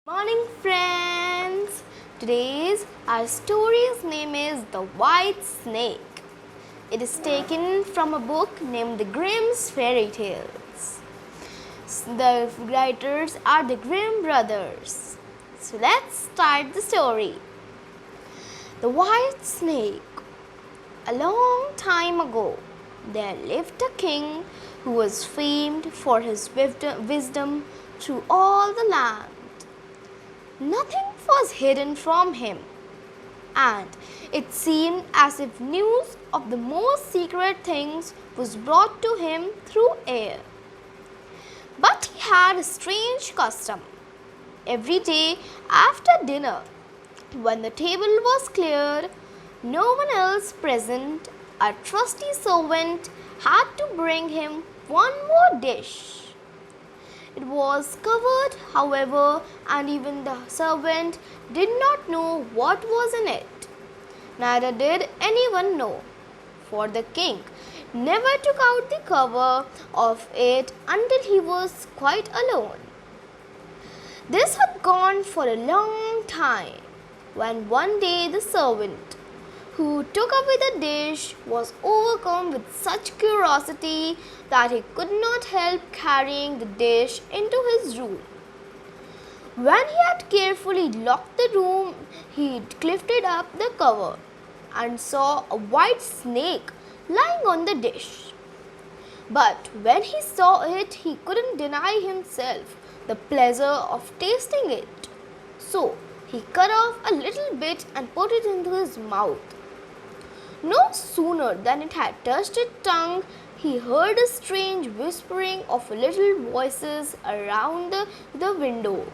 Morning friends! Today's our story's name is The White Snake. It is taken from a book named The Grimm's Fairy Tales. The writers are the Grimm brothers. So let's start the story. The White Snake. A long time ago, there lived a king who was famed for his wisdom through all the land. Nothing was hidden from him, and it seemed as if news of the most secret things was brought to him through air. But he had a strange custom. Every day after dinner, when the table was cleared, no one else present, a trusty servant had to bring him one more dish. It was covered, however, and even the servant did not know what was in it. Neither did anyone know, for the king never took out the cover of it until he was quite alone. This had gone for a long time, when one day the servant who took away the dish was overcome with such curiosity that he could not help carrying the dish into his room. When he had carefully locked the room, he lifted up the cover and saw a white snake lying on the dish. But when he saw it, he couldn't deny himself the pleasure of tasting it. So he cut off a little bit and put it into his mouth. No sooner than it had touched its tongue, he heard a strange whispering of little voices around the window.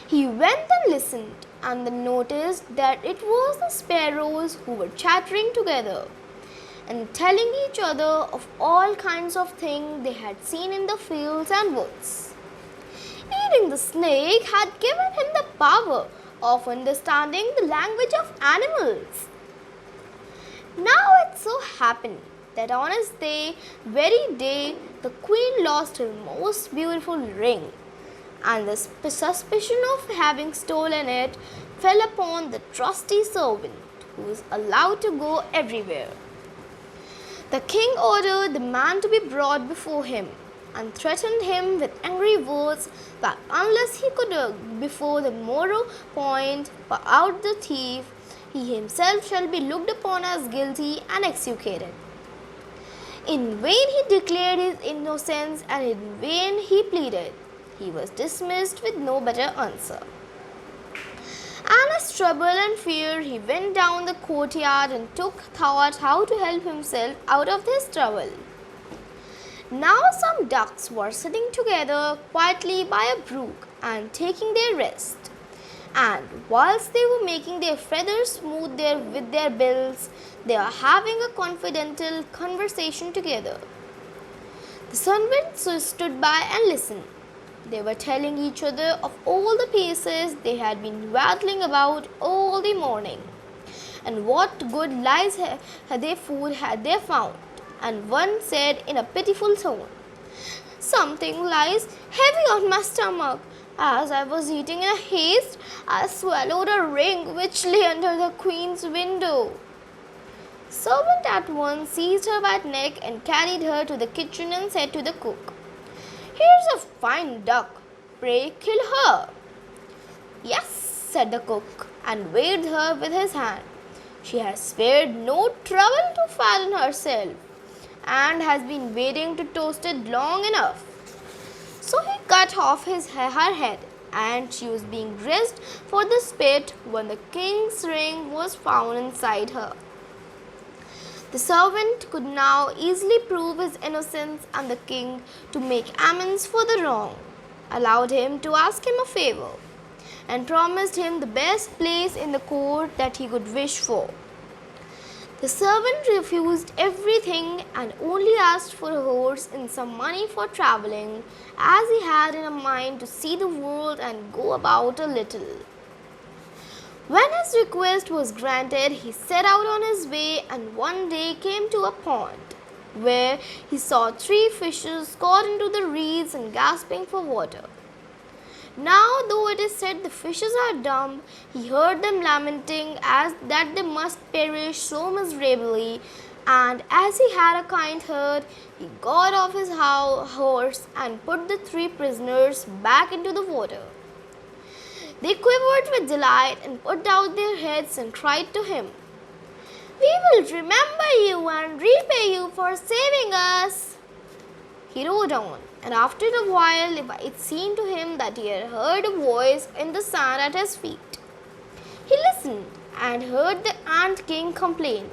He went and listened and then noticed that it was the sparrows who were chattering together and telling each other of all kinds of things they had seen in the fields and woods. Eating the snake had given him the power of understanding the language of animals. Now it so happened that on his very day, the queen lost her most beautiful ring, and the suspicion of having stolen it fell upon the trusty servant, who was allowed to go everywhere. The king ordered the man to be brought before him and threatened him with angry words that unless he could before the morrow point out the thief, he himself shall be looked upon as guilty and executed. In vain he declared his innocence and in vain he pleaded. He was dismissed with no better answer. And as trouble and fear, he went down the courtyard and took thought how to help himself out of this trouble. Now some ducks were sitting together quietly by a brook and taking their rest. And whilst they were making their feathers smooth with their bills, they were having a confidential conversation together. The servants stood by and listened. They were telling each other of all the places they had been waddling about all the morning, and what good lies their food had they found. And one said in a pitiful tone, "Something lies heavy on my stomach. As I was eating in haste, I swallowed a ring which lay under the queen's window." Servant at once seized her by the neck and carried her to the kitchen and said to the cook, "Here's a fine duck. Pray kill her." "Yes," said the cook, and waved her with his hand. "She has spared no trouble to fatten herself, and has been waiting to toast it long enough." So he cut off her head, and she was being dressed for the spit when the king's ring was found inside her. The servant could now easily prove his innocence, and the king, to make amends for the wrong, allowed him to ask him a favor, and promised him the best place in the court that he could wish for. The servant refused everything and only asked for a horse and some money for travelling, as he had in a mind to see the world and go about a little. When his request was granted, he set out on his way and one day came to a pond, where he saw 3 fishes caught into the reeds and gasping for water. Now, though it is said the fishes are dumb, he heard them lamenting as that they must perish so miserably. And as he had a kind heart, he got off his horse and put the three prisoners back into the water. They quivered with delight and put out their heads and cried to him, "We will remember you and repay you for saving us." He rode on, and after a while it seemed to him that he had heard a voice in the sand at his feet. He listened and heard the ant king complain,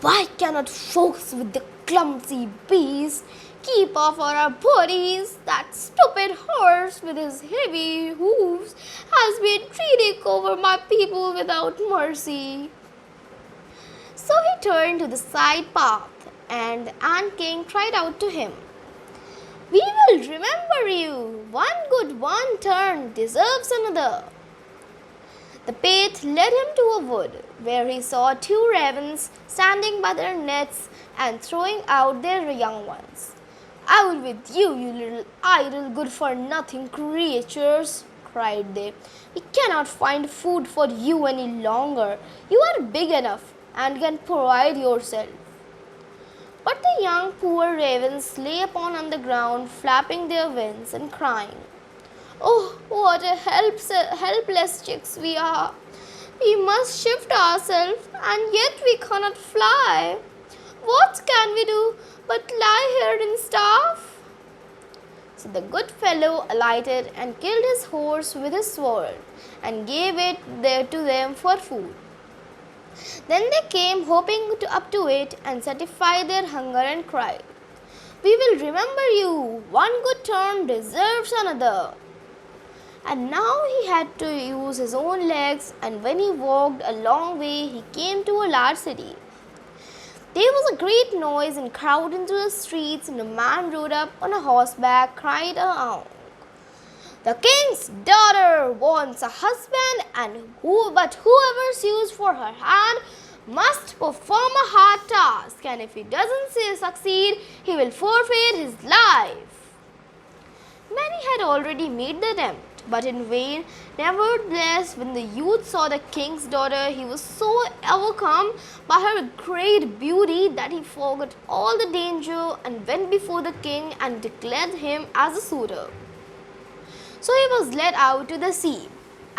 "Why cannot folks with the clumsy beasts keep off our bodies? That stupid horse with his heavy hoofs has been treading over my people without mercy." So he turned to the side path, and the ant king cried out to him, "We will remember you. One good one turn deserves another." The path led him to a wood where he saw two ravens standing by their nets and throwing out their young ones. "Out with you, you little idle, good-for-nothing creatures," cried they. "We cannot find food for you any longer. You are big enough and can provide yourself." But the young poor ravens lay upon on the ground, flapping their wings and crying, "Oh, what a helpless chicks we are! We must shift ourselves, and yet we cannot fly. What can we do but lie here and starve?" So the good fellow alighted and killed his horse with his sword and gave it there to them for food. Then they came hoping up to it and satisfied their hunger and cried, "We will remember you. One good turn deserves another." And now he had to use his own legs, and when he walked a long way, he came to a large city. There was a great noise and crowd into the streets, and a man rode up on a horseback, cried aloud, "The king's daughter wants a husband, but whoever sues for her hand must perform a hard task, and if he doesn't succeed, he will forfeit his life." Many had already made the attempt, but in vain. Nevertheless, when the youth saw the king's daughter, he was so overcome by her great beauty that he forgot all the danger and went before the king and declared him as a suitor. So he was led out to the sea,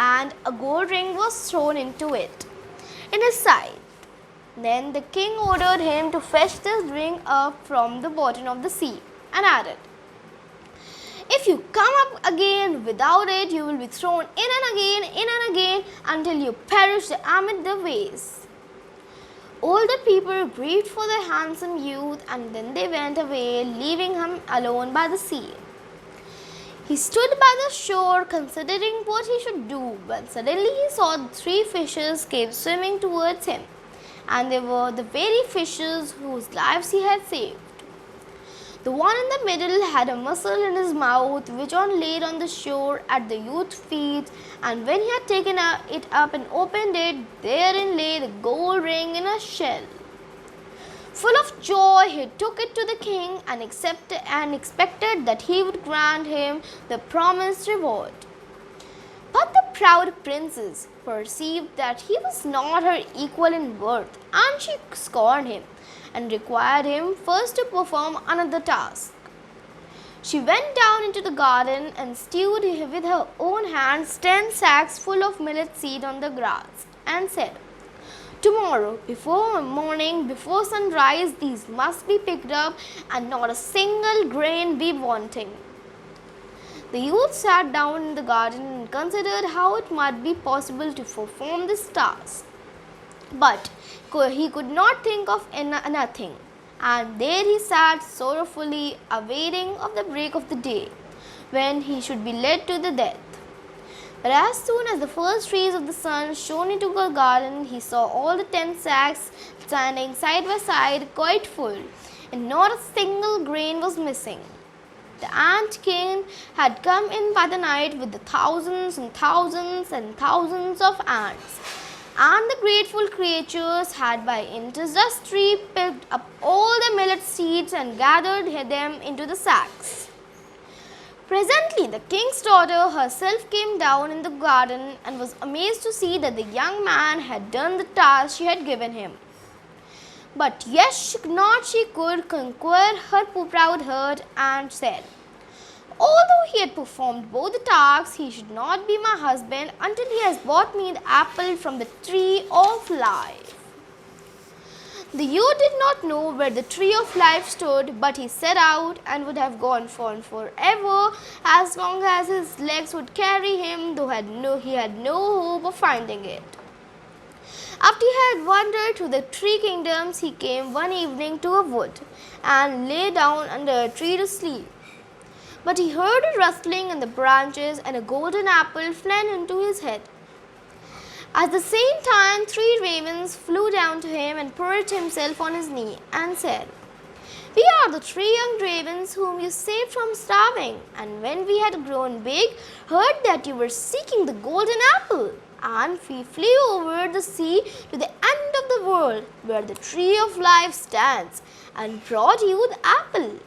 and a gold ring was thrown into it in his side. Then the king ordered him to fetch this ring up from the bottom of the sea, and added, "If you come up again without it, you will be thrown in and again until you perish amid the waves." All the people grieved for the handsome youth, and then they went away, leaving him alone by the sea. He stood by the shore, considering what he should do, when suddenly he saw three fishes came swimming towards him, and they were the very fishes whose lives he had saved. The one in the middle had a mussel in his mouth, which one laid on the shore at the youth's feet, and when he had taken it up and opened it, therein lay the gold ring in a shell. Full of joy, he took it to the king and expected that he would grant him the promised reward. But the proud princess perceived that he was not her equal in worth, and she scorned him and required him first to perform another task. She went down into the garden and stewed with her own hands 10 sacks full of millet seed on the grass, and said, "Tomorrow, before morning, before sunrise, these must be picked up, and not a single grain be wanting." The youth sat down in the garden and considered how it might be possible to perform this task. But he could not think of nothing, and there he sat sorrowfully, awaiting of the break of the day, when he should be led to the death. But as soon as the first rays of the sun shone into the garden, he saw all the 10 sacks standing side by side, quite full, and not a single grain was missing. The ant king had come in by the night with the thousands and thousands and thousands of ants, and the grateful creatures had by industry picked up all the millet seeds and gathered them into the sacks. Presently, the king's daughter herself came down in the garden and was amazed to see that the young man had done the task she had given him. But yes, she could conquer her proud heart and said, although he had performed both the tasks, he should not be my husband until he has brought me the apple from the tree of life. The youth did not know where the tree of life stood, but he set out and would have gone on forever as long as his legs would carry him, though he had no hope of finding it. After he had wandered through the three kingdoms, he came one evening to a wood and lay down under a tree to sleep. But he heard a rustling in the branches and a golden apple fell into his head. At the same time, 3 ravens flew down to him and perched himself on his knee and said, we are the 3 young ravens whom you saved from starving, and when we had grown big, heard that you were seeking the golden apple, and we flew over the sea to the end of the world where the tree of life stands and brought you the apple.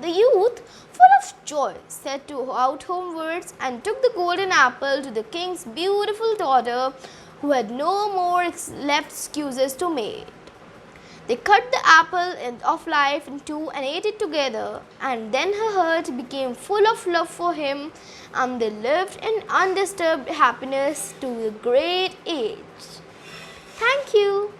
The youth, full of joy, set out homewards and took the golden apple to the king's beautiful daughter, who had no more left excuses to make. They cut the apple of life in two and ate it together, and then her heart became full of love for him, and they lived in undisturbed happiness to a great age. Thank you.